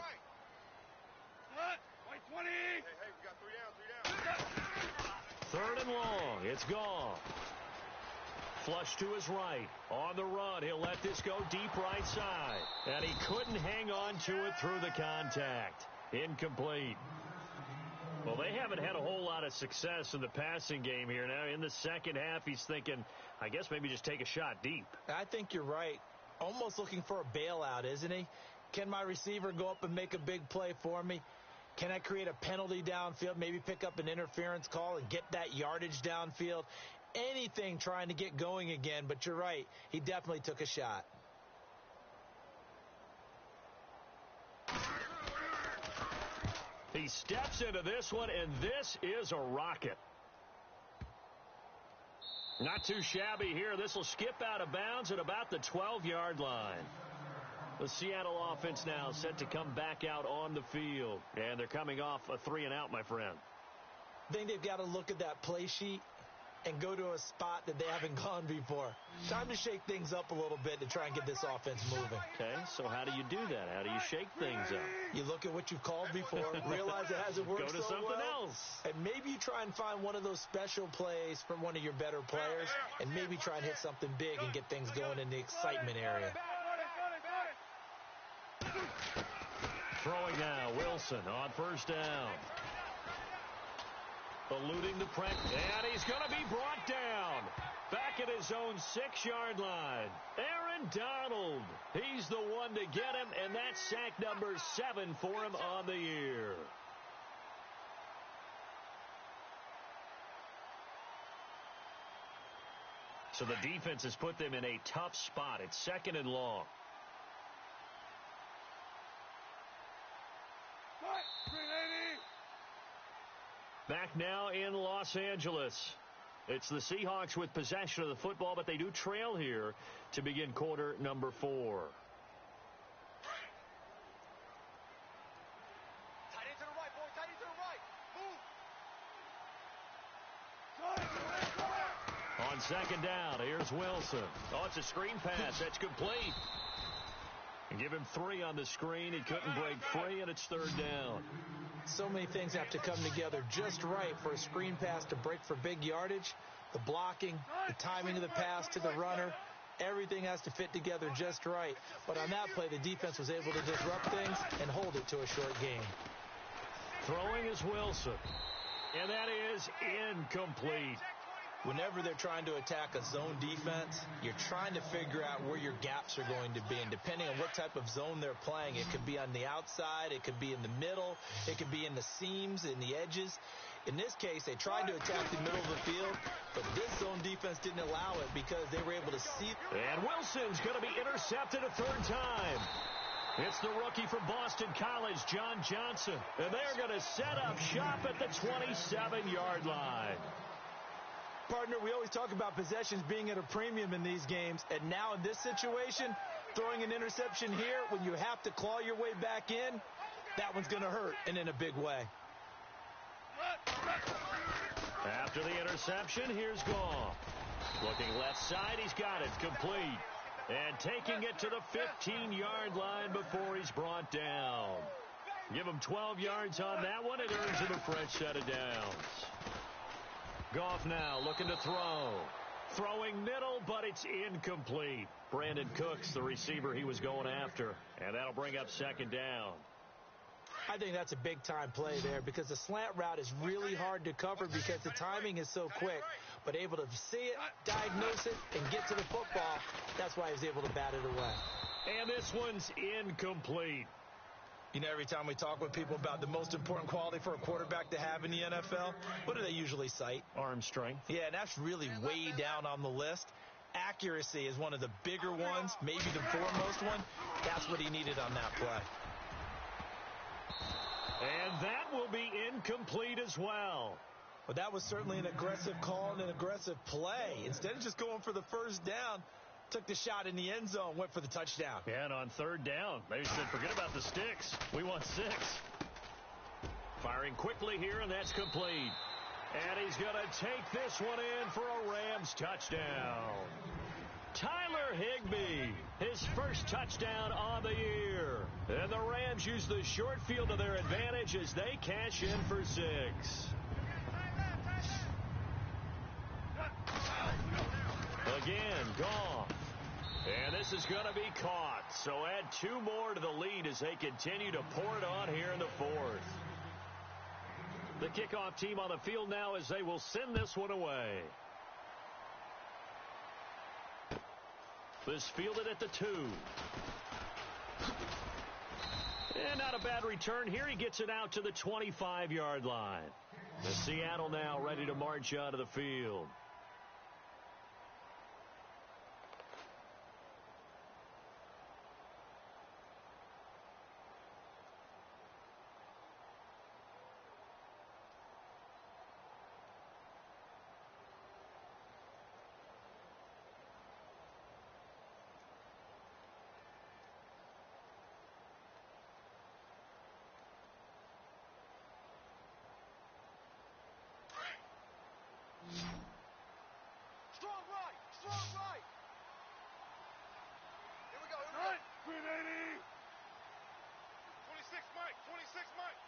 [SPEAKER 2] 20. Hey, we got 3 down.
[SPEAKER 1] 3rd and long. It's Goff. Flush to his right. On the run, he'll let this go deep right side. And he couldn't hang on to it through the contact. Incomplete. Well, they haven't had a whole lot of success in the passing game here. Now, in the second half, he's thinking, I guess maybe just take a shot deep.
[SPEAKER 3] I think you're right. Almost looking for a bailout, isn't he? Can my receiver go up and make a big play for me? Can I create a penalty downfield, maybe pick up an interference call and get that yardage downfield? Anything trying to get going again, but you're right. He definitely took a shot.
[SPEAKER 1] He steps into this one, and this is a rocket. Not too shabby here. This will skip out of bounds at about the 12-yard line. The Seattle offense now set to come back out on the field. And they're coming off a 3-and-out, my friend.
[SPEAKER 3] I think they've got to look at that play sheet and go to a spot that they haven't gone before. Time to shake things up a little bit to try and get this offense moving.
[SPEAKER 1] Okay, so how do you do that? How do you shake things up?
[SPEAKER 3] You look at what you've called before, realize it hasn't worked
[SPEAKER 1] Go to
[SPEAKER 3] so
[SPEAKER 1] something
[SPEAKER 3] well,
[SPEAKER 1] else.
[SPEAKER 3] and maybe you try and find one of those special plays from one of your better players, and maybe try and hit something big and get things going in the excitement area.
[SPEAKER 1] Throwing now, Wilson on 1st down. Eluding the press, and he's going to be brought down. Back at his own 6-yard line. Aaron Donald. He's the one to get him, and that's sack number 7 for him on the year. So the defense has put them in a tough spot. It's 2nd and long. Back now in Los Angeles. It's the Seahawks with possession of the football, but they do trail here to begin quarter number 4.
[SPEAKER 2] Tight end to the right, boy. Tight end to the right. Move.
[SPEAKER 1] On 2nd down, here's Wilson. Oh, it's a screen pass. That's complete. And give him 3 on the screen. He couldn't break free, and it's 3rd down.
[SPEAKER 3] So many things have to come together just right for a screen pass to break for big yardage. The blocking, the timing of the pass to the runner, everything has to fit together just right. But on that play, the defense was able to disrupt things and hold it to a short game.
[SPEAKER 1] Throwing is Wilson. And that is incomplete.
[SPEAKER 3] Whenever they're trying to attack a zone defense, you're trying to figure out where your gaps are going to be. And depending on what type of zone they're playing, it could be on the outside, it could be in the middle, it could be in the seams, in the edges. In this case, they tried to attack the middle of the field, but this zone defense didn't allow it because they were able to see.
[SPEAKER 1] And Wilson's going to be intercepted a 3rd time. It's the rookie from Boston College, John Johnson. And they're going to set up shop at the 27-yard line.
[SPEAKER 3] Partner, we always talk about possessions being at a premium in these games, and now in this situation, throwing an interception here when you have to claw your way back in, that one's going to hurt, and in a big way.
[SPEAKER 1] After the interception, here's Goff. Looking left side, he's got it, complete. And taking it to the 15-yard line before he's brought down. Give him 12 yards on that one, it earns him a fresh set of downs. Goff now looking to throw. Throwing middle, but it's incomplete. Brandon Cooks, the receiver he was going after. And that'll bring up 2nd down.
[SPEAKER 3] I think that's a big-time play there because the slant route is really hard to cover because the timing is so quick. But able to see it, diagnose it, and get to the football, that's why he was able to bat it away.
[SPEAKER 1] And this one's incomplete.
[SPEAKER 3] You know, every time we talk with people about the most important quality for a quarterback to have in the NFL, what do they usually cite?
[SPEAKER 1] Arm strength.
[SPEAKER 3] Yeah, and that's really way down on the list. Accuracy is one of the bigger ones, maybe the foremost one. That's what he needed on that play.
[SPEAKER 1] And that will be incomplete as well.
[SPEAKER 3] But that was certainly an aggressive call and an aggressive play. Instead of just going for the 1st down, took the shot in the end zone, went for the touchdown.
[SPEAKER 1] Yeah, and on 3rd down, they said, forget about the sticks. We want 6. Firing quickly here, and that's complete. And he's going to take this one in for a Rams touchdown. Tyler Higbee, his first touchdown on the year. And the Rams use the short field to their advantage as they cash in for 6. Again, Goff. And this is going to be caught. So add 2 more to the lead as they continue to pour it on here in the 4th. The kickoff team on the field now as they will send this one away. This fielded at the 2. And not a bad return here. He gets it out to the 25-yard line. The Seattle now ready to march out of the field.
[SPEAKER 2] Strong right! Strong right! Here we go, here we go. 380! 26 Mike! 26 Mike!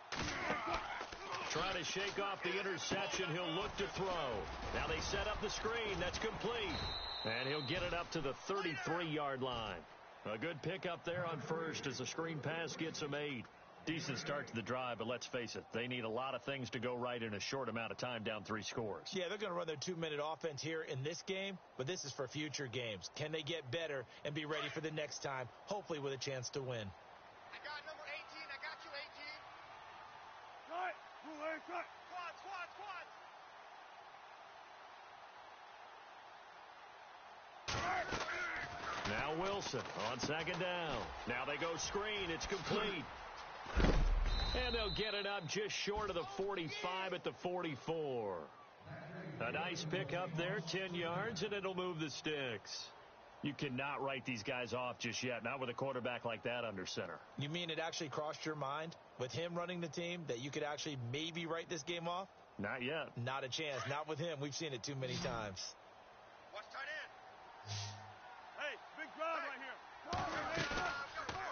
[SPEAKER 1] Trying to shake off the interception. He'll look to throw. Now they set up the screen. That's complete. And he'll get it up to the 33-yard line. A good pickup there on first as the screen pass gets him 8. Decent start to the drive, but let's face it, they need a lot of things to go right in a short amount of time, down 3 scores.
[SPEAKER 3] Yeah, they're going to run their 2-minute offense here in this game, but this is for future games. Can they get better and be ready for the next time, hopefully with a chance to win?
[SPEAKER 2] I got number 18. I got you, 18. Right. Move, right. Squad, squad, squad.
[SPEAKER 1] Now Wilson on second down. Now they go screen. It's complete. And they'll get it up just short of the 45 at the 44. A nice pickup there, 10 yards, and it'll move the sticks. You cannot write these guys off just yet, not with a quarterback like that under center.
[SPEAKER 3] You mean it actually crossed your mind with him running the team that you could actually maybe write this game off?
[SPEAKER 1] Not yet.
[SPEAKER 3] Not a chance. Not with him. We've seen it too many times.
[SPEAKER 2] Watch tight end. Hey, big drive right here.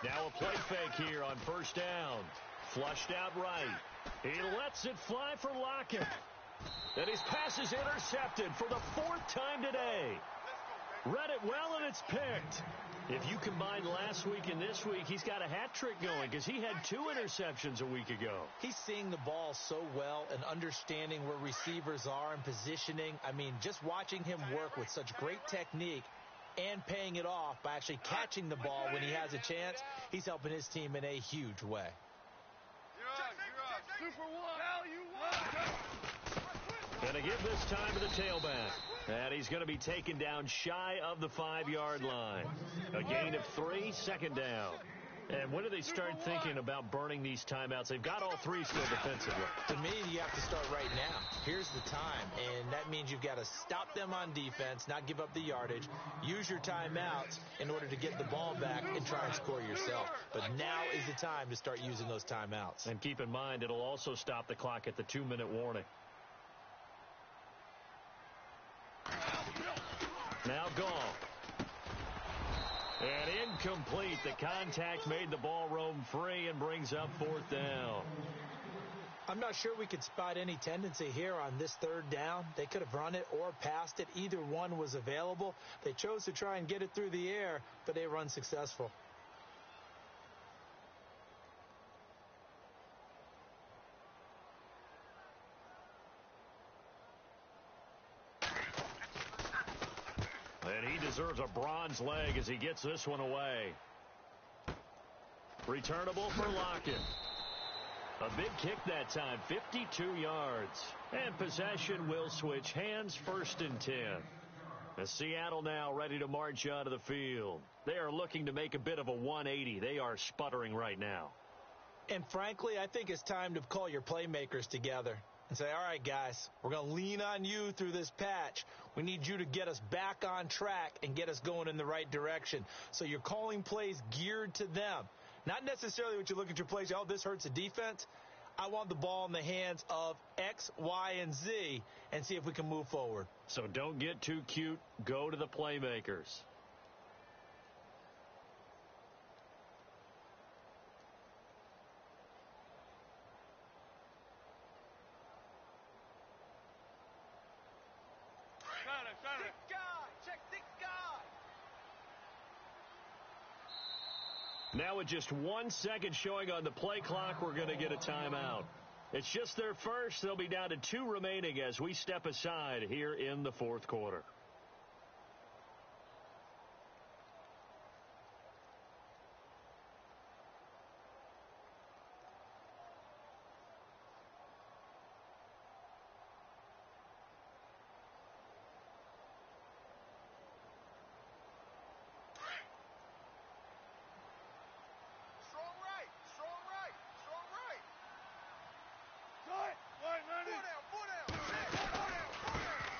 [SPEAKER 1] Now a play fake here on first down. Flushed out right. He lets it fly for Lockett. And his pass is intercepted for the 4th time today. Read it well, and it's picked. If you combine last week and this week, he's got a hat trick going because he had 2 interceptions a week ago.
[SPEAKER 3] He's seeing the ball so well and understanding where receivers are and positioning. I mean, just watching him work with such great technique and paying it off by actually catching the ball when he has a chance, he's helping his team in a huge way.
[SPEAKER 2] Super one. Value one.
[SPEAKER 1] Going to give this time to the tailback. And he's going to be taken down shy of the 5-yard line. A gain of 3, second down. And when do they start thinking about burning these timeouts? They've got all 3 still defensively.
[SPEAKER 3] To me, you have to start right now. Here's the time, and that means you've got to stop them on defense, not give up the yardage, use your timeouts in order to get the ball back and try and score yourself. But now is the time to start using those timeouts.
[SPEAKER 1] And keep in mind, it'll also stop the clock at the 2-minute warning. Now Goff. And incomplete. The contact made the ball roam free and brings up 4th down.
[SPEAKER 3] I'm not sure we could spot any tendency here on this 3rd down. They could have run it or passed it. Either one was available. They chose to try and get it through the air, but they were unsuccessful.
[SPEAKER 1] And he deserves a bronze leg as he gets this one away. Returnable for Lockett. A big kick that time, 52 yards. And possession will switch hands, 1st and 10. The Seattle now ready to march out of the field. They are looking to make a bit of a 180. They are sputtering right now.
[SPEAKER 3] And frankly, I think it's time to call your playmakers together and say, all right, guys, we're going to lean on you through this patch. We need you to get us back on track and get us going in the right direction. So you're calling plays geared to them. Not necessarily what you look at your plays, oh, this hurts the defense. I want the ball in the hands of X, Y, and Z and see if we can move forward.
[SPEAKER 1] So don't get too cute. Go to the playmakers. Now with just 1 second showing on the play clock, we're going to get a timeout. It's just their first. They'll be down to 2 remaining as we step aside here in the fourth quarter.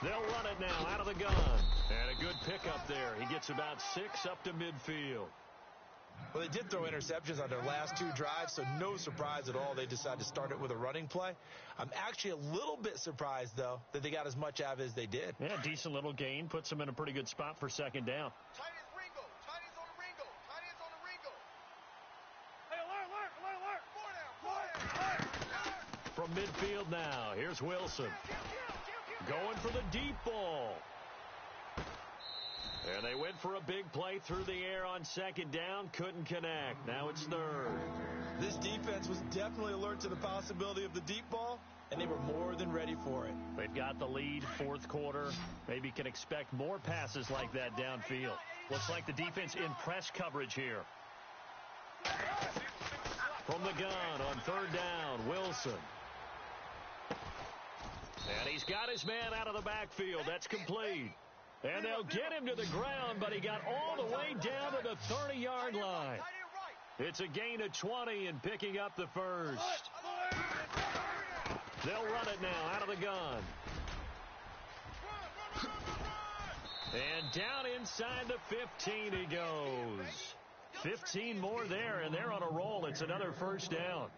[SPEAKER 1] They'll run it now out of the gun. And a good pickup there. He gets about 6 up to midfield.
[SPEAKER 3] Well, they did throw interceptions on their last 2 drives, so no surprise at all they decided to start it with a running play. I'm actually a little bit surprised, though, that they got as much out of it as they did.
[SPEAKER 1] Yeah, decent little gain. Puts them in a pretty good spot for second down.
[SPEAKER 2] Tight ends Ringo. Tight ends on the Ringo. Tight ends on the Ringo. Hey, alert.
[SPEAKER 1] From midfield now, here's Wilson. Going for the deep ball. And they went for a big play through the air on second down. Couldn't connect. Now it's third.
[SPEAKER 3] This defense was definitely alert to the possibility of the deep ball, and they were more than ready for it.
[SPEAKER 1] They've got the lead, fourth quarter. Maybe can expect more passes like that downfield. Looks like the defense in press coverage here. From the gun on third down, Wilson. And he's got his man out of the backfield. That's complete. And they'll get him to the ground, but he got all the way down to the 30-yard line. It's a gain of 20 and picking up the first. They'll run it now out of the gun. And down inside the 15 he goes. 15 more there, and they're on a roll. It's another first down.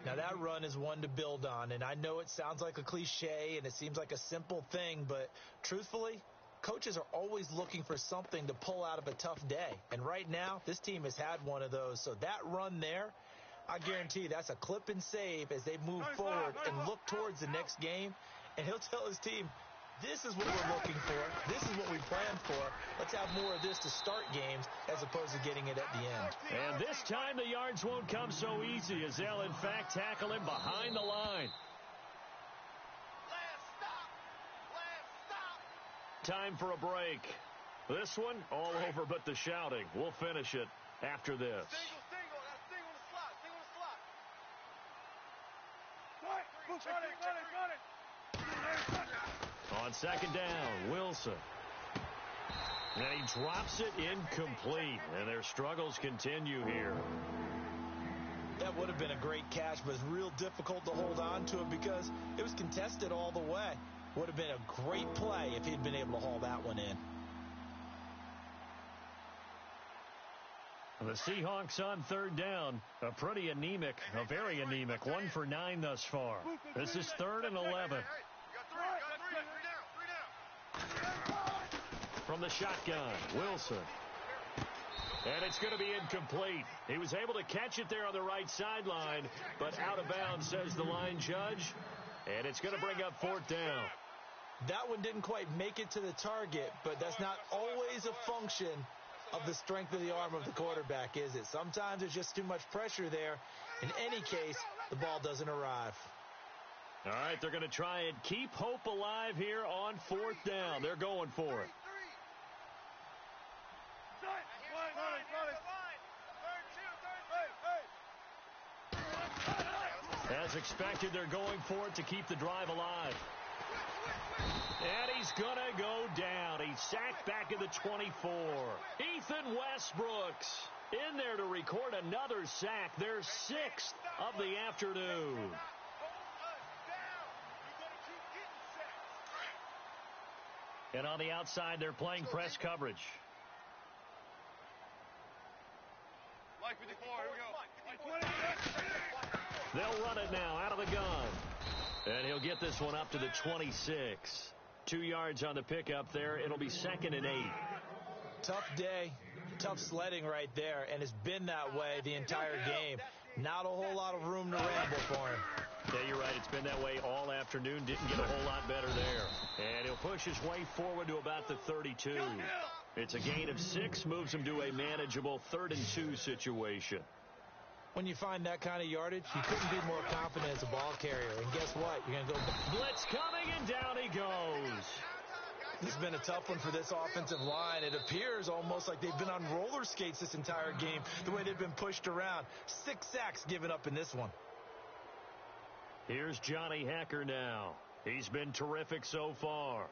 [SPEAKER 3] Now, that run is one to build on, and I know it sounds like a cliche and it seems like a simple thing, but truthfully, coaches are always looking for something to pull out of a tough day. And right now, this team has had one of those. So that run there, I guarantee that's a clip and save as they move forward and look towards the next game. And he'll tell his team, this is what we're looking for. This is what we planned for. Let's have more of this to start games as opposed to getting it at the end.
[SPEAKER 1] And this time the yards won't come so easy as they'll, in fact, tackle him behind the line. Time for a break. This one, all over but the shouting. We'll finish it after this.
[SPEAKER 2] Single. That thing on the slot. Thing on the slot. Run it.
[SPEAKER 1] On second down, Wilson. And he drops it incomplete. And their struggles continue here.
[SPEAKER 3] That would have been a great catch, but it's real difficult to hold on to it because it was contested all the way. Would have been a great play if he'd been able to haul that one in.
[SPEAKER 1] The Seahawks on third down, a very anemic, 1 for 9 thus far. This is 3rd and 11. From the shotgun, Wilson. And it's going to be incomplete. He was able to catch it there on the right sideline, but out of bounds, says the line judge. And it's going to bring up 4th down.
[SPEAKER 3] That one didn't quite make it to the target, but that's not always a function of the strength of the arm of the quarterback, is it? Sometimes there's just too much pressure there. In any case, the ball doesn't arrive.
[SPEAKER 1] All right, they're going to try and keep hope alive here on 4th down. They're going for it. As expected, they're going for it to keep the drive alive. And he's going to go down. He's sacked back at the 24. Ethan Westbrooks in there to record another sack. Their 6th of the afternoon. And on the outside, they're playing press coverage. They'll run it now out of the gun. And he'll get this one up to the 26. 2 yards on the pickup there. It'll be 2nd and 8.
[SPEAKER 3] Tough day, tough sledding right there, and it's been that way the entire game. Not a whole lot of room to ramble for him.
[SPEAKER 1] Yeah, you're right. It's been that way all afternoon. Didn't get a whole lot better there. And he'll push his way forward to about the 32. It's a gain of 6, moves him to a manageable 3rd and 2 situation.
[SPEAKER 3] When you find that kind of yardage, you couldn't be more confident as a ball carrier. And guess what? You're going to go.
[SPEAKER 1] Blitz coming, and down he goes.
[SPEAKER 3] This has been a tough one for this offensive line. It appears almost like they've been on roller skates this entire game, the way they've been pushed around. 6 sacks given up in this one.
[SPEAKER 1] Here's Johnny Hecker now. He's been terrific so far.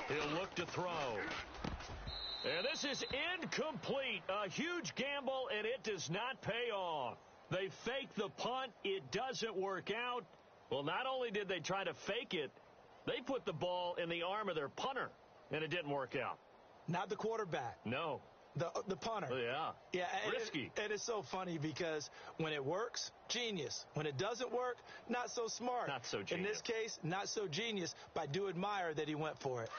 [SPEAKER 1] He'll look to throw. And this is incomplete. A huge gamble, and it does not pay off. They fake the punt. It doesn't work out. Well, not only did they try to fake it, they put the ball in the arm of their punter, and it didn't work out.
[SPEAKER 3] Not the quarterback.
[SPEAKER 1] No.
[SPEAKER 3] The punter.
[SPEAKER 1] Yeah.
[SPEAKER 3] Yeah.
[SPEAKER 1] Risky.
[SPEAKER 3] It is so funny because when it works, genius. When it doesn't work, not so smart.
[SPEAKER 1] Not so genius.
[SPEAKER 3] In this case, not so genius, but I do admire that he went for it.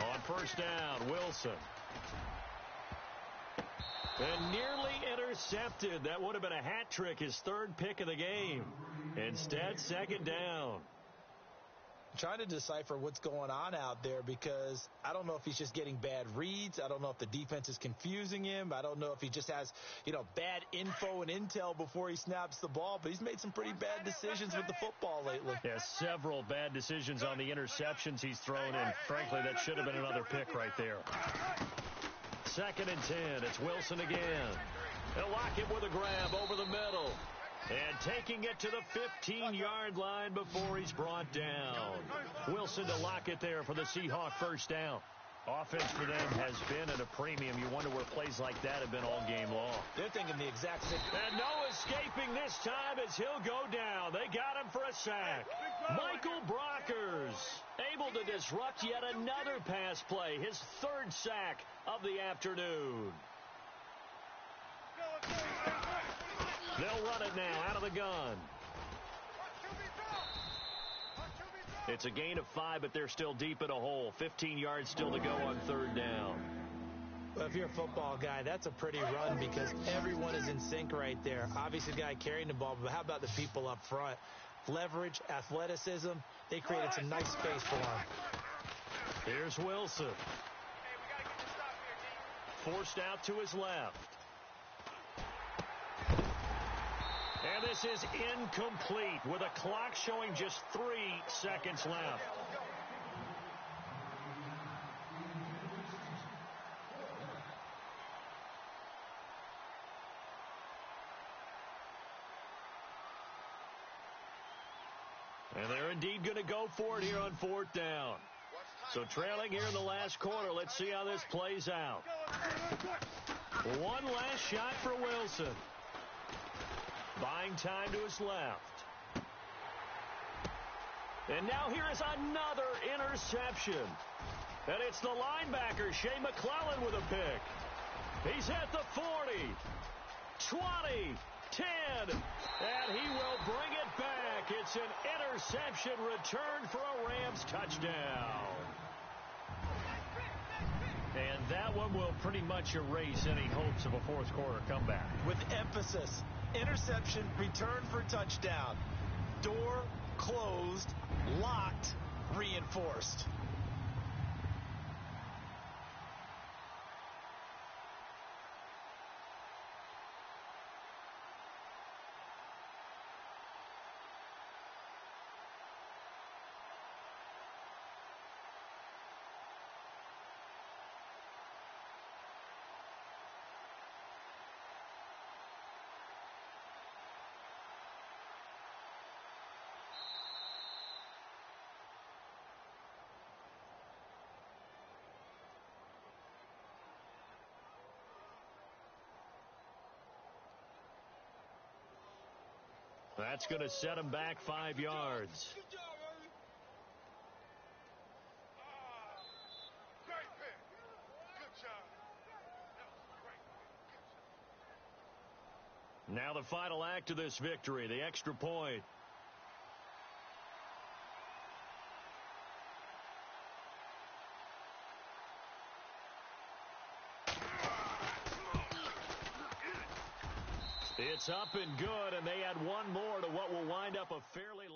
[SPEAKER 1] On first down, Wilson. And nearly intercepted. That would have been a hat trick, his 3rd pick of the game. Instead, 2nd down.
[SPEAKER 3] I'm trying to decipher what's going on out there because I don't know if he's just getting bad reads. I don't know if the defense is confusing him. I don't know if he just has, bad info and intel before he snaps the ball. But he's made some pretty bad decisions with the football lately.
[SPEAKER 1] Yeah, several bad decisions on the interceptions he's thrown in. Frankly, that should have been another pick right there. 2nd and 10. It's Wilson again. He'll lock it with a grab over the middle. And taking it to the 15-yard line before he's brought down. Wilson to lock it there for the Seahawk first down. Offense for them has been at a premium. You wonder where plays like that have been all game long.
[SPEAKER 3] They're thinking the exact same.
[SPEAKER 1] And no escaping this time as he'll go down. They got him for a sack. Michael Brockers able to disrupt yet another pass play. His 3rd sack of the afternoon. They'll run it now out of the gun. It's a gain of 5, but they're still deep in a hole. 15 yards still to go on 3rd down.
[SPEAKER 3] Well, if you're a football guy, that's a pretty run because everyone is in sync right there. Obviously, the guy carrying the ball, but how about the people up front? Leverage, athleticism, they created some nice space for him.
[SPEAKER 1] Here's Wilson. Forced out to his left. And this is incomplete with a clock showing just 3 seconds left. And they're indeed going to go for it here on 4th down. So trailing here in the last quarter. Let's see how this plays out. One last shot for Wilson. Buying time to his left. And now here is another interception. And it's the linebacker, Shea McClellan, with a pick. He's at the 40, 20, 10, and he will bring it back. It's an interception return for a Rams touchdown. And that one will pretty much erase any hopes of a 4th quarter comeback.
[SPEAKER 3] With emphasis. Interception, return for touchdown. Door closed, locked, reinforced.
[SPEAKER 1] That's going to set him back 5 yards.
[SPEAKER 2] Good job, Ernie. Great pick. Good job. That was great. Good job.
[SPEAKER 1] Now the final act of this victory, the extra point. It's up and good, and they add one more to what will wind up a fairly